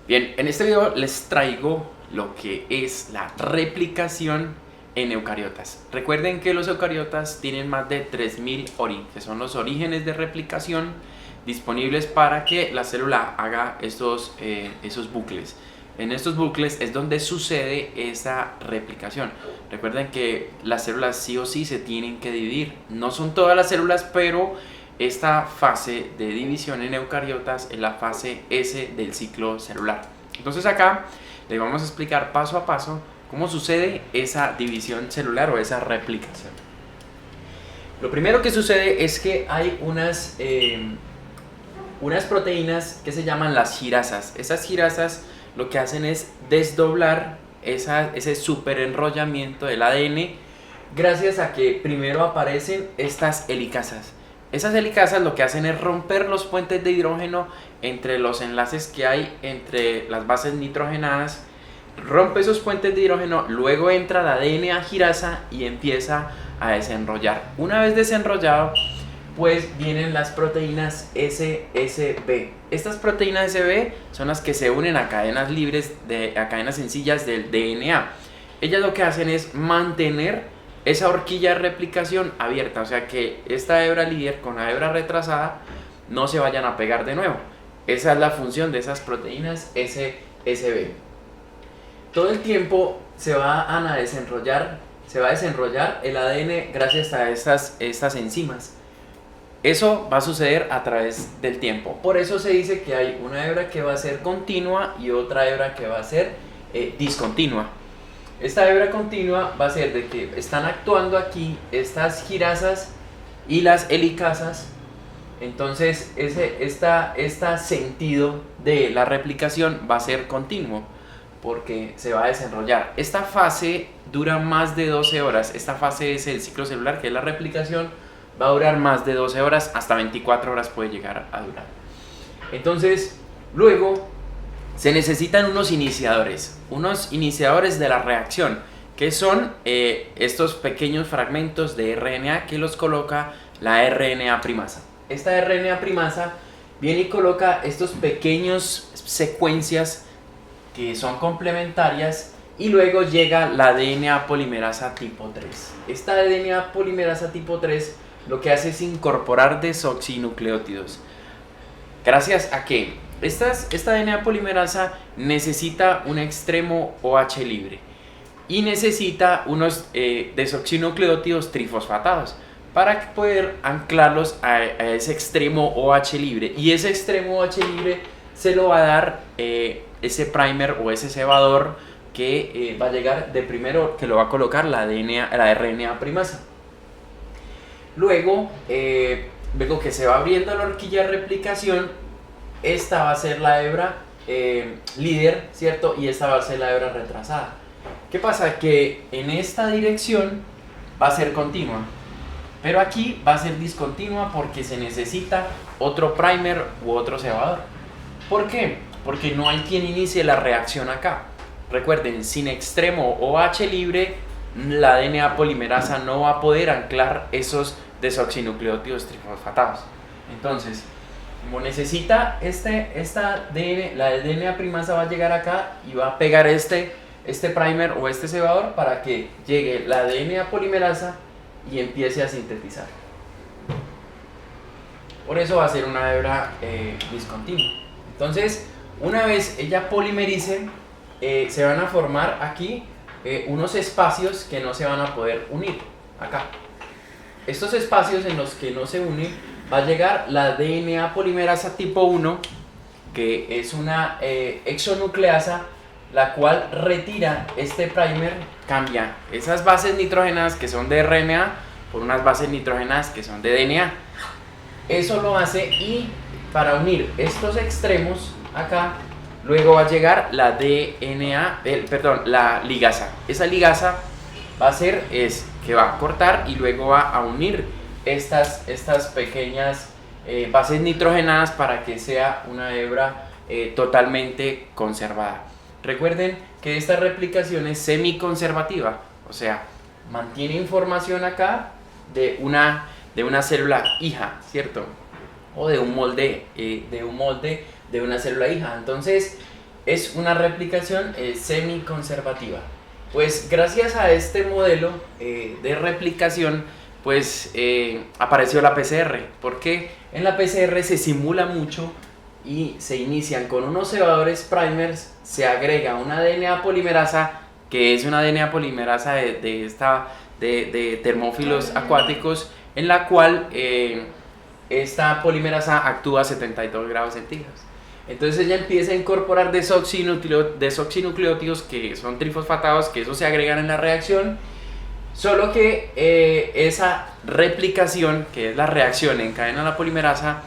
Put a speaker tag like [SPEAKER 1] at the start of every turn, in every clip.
[SPEAKER 1] Bien, en este video les traigo lo que es la replicación en eucariotas. Recuerden que los eucariotas tienen más de 3000 ORI, que son los orígenes de replicación disponibles para que la célula haga esos bucles. En estos bucles es donde sucede esa replicación. Recuerden que las células sí o sí se tienen que dividir. No son todas las células, pero esta fase de división en eucariotas es la fase S del ciclo celular. Entonces acá les vamos a explicar paso a paso cómo sucede esa división celular o esa replicación. Lo primero que sucede es que hay unas proteínas que se llaman las girasas. Esas girasas lo que hacen es desdoblar ese superenrollamiento del ADN gracias a que primero aparecen estas helicasas. Esas helicasas lo que hacen es romper los puentes de hidrógeno entre los enlaces que hay entre las bases nitrogenadas, rompe esos puentes de hidrógeno, luego entra el ADN a girasa y empieza a desenrollar. Una vez desenrollado, pues vienen las proteínas SSB. Estas proteínas SSB son las que se unen a cadenas libres, a cadenas sencillas del DNA. Ellas lo que hacen es mantener esa horquilla de replicación abierta, o sea que esta hebra líder con la hebra retrasada no se vayan a pegar de nuevo. Esa es la función de esas proteínas SSB. Todo el tiempo se va a desenrollar el ADN gracias a estas enzimas. Eso va a suceder a través del tiempo. Por eso se dice que hay una hebra que va a ser continua y otra hebra que va a ser discontinua. Esta hebra continua va a ser de que están actuando aquí estas girasas y las helicasas. Entonces este sentido de la replicación va a ser continuo porque se va a desenrollar. Esta fase dura más de 12 horas. Esta fase es el ciclo celular, que es la replicación. Va a durar más de 12 horas, hasta 24 horas puede llegar a durar. Entonces, luego se necesitan unos iniciadores de la reacción, que son estos pequeños fragmentos de RNA que los coloca la RNA primasa. Esta RNA primasa viene y coloca estos pequeños secuencias que son complementarias y luego llega la DNA polimerasa tipo 3. Esta DNA polimerasa tipo 3 lo que hace es incorporar desoxinucleótidos. Gracias a que esta DNA polimerasa necesita un extremo OH libre y necesita unos desoxinucleótidos trifosfatados para poder anclarlos a ese extremo OH libre, y ese extremo OH libre se lo va a dar ese primer o ese cebador que va a llegar de primero, que lo va a colocar la RNA primasa. Luego que se va abriendo la horquilla de replicación, esta va a ser la hebra líder, ¿cierto? Y esta va a ser la hebra retrasada. ¿Qué pasa? Que en esta dirección va a ser continua, pero aquí va a ser discontinua porque se necesita otro primer u otro cebador. ¿Por qué? Porque no hay quien inicie la reacción acá. Recuerden, sin extremo OH libre, la DNA polimerasa no va a poder anclar esos desoxinucleótidos trifosfatados. Entonces, como necesita la DNA primasa va a llegar acá y va a pegar este primer o este cebador para que llegue la DNA polimerasa y empiece a sintetizar. Por eso va a ser una hebra discontinua. Entonces, una vez ella polimerice, se van a formar aquí unos espacios que no se van a poder unir acá. Estos espacios en los que no se unen va a llegar la DNA polimerasa tipo 1, que es una exonucleasa, la cual retira este primer, cambia esas bases nitrogenadas que son de RNA por unas bases nitrogenadas que son de DNA. Eso lo hace, y para unir estos extremos acá, luego va a llegar la la ligasa. Esa ligasa va a hacer que va a cortar y luego va a unir estas pequeñas bases nitrogenadas para que sea una hebra totalmente conservada. Recuerden que esta replicación es semiconservativa, o sea, mantiene información acá de una célula hija, ¿cierto? O de un molde de una célula hija. Entonces, es una replicación semi-conservativa. Pues gracias a este modelo de replicación, pues apareció la PCR, porque en la PCR se simula mucho y se inician con unos cebadores primers, se agrega una DNA polimerasa, que es una DNA polimerasa de termófilos acuáticos, en la cual esta polimerasa actúa a 72 grados centígrados. Entonces ella empieza a incorporar desoxinucleótidos que son trifosfatados, que eso se agregan en la reacción, solo que esa replicación, que es la reacción en cadena de la polimerasa,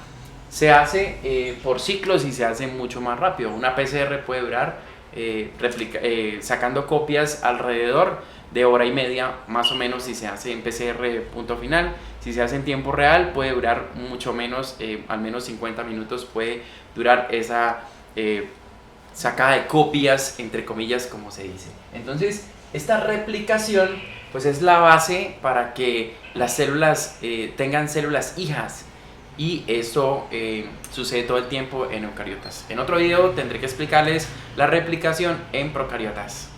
[SPEAKER 1] se hace por ciclos y se hace mucho más rápido. Una PCR puede durar sacando copias alrededor de hora y media más o menos si se hace en PCR punto final. Si se hace en tiempo real puede durar mucho menos, al menos 50 minutos puede durar esa sacada de copias, entre comillas, como se dice. Entonces esta replicación pues es la base para que las células tengan células hijas, y eso sucede todo el tiempo en eucariotas. En otro video tendré que explicarles la replicación en procariotas.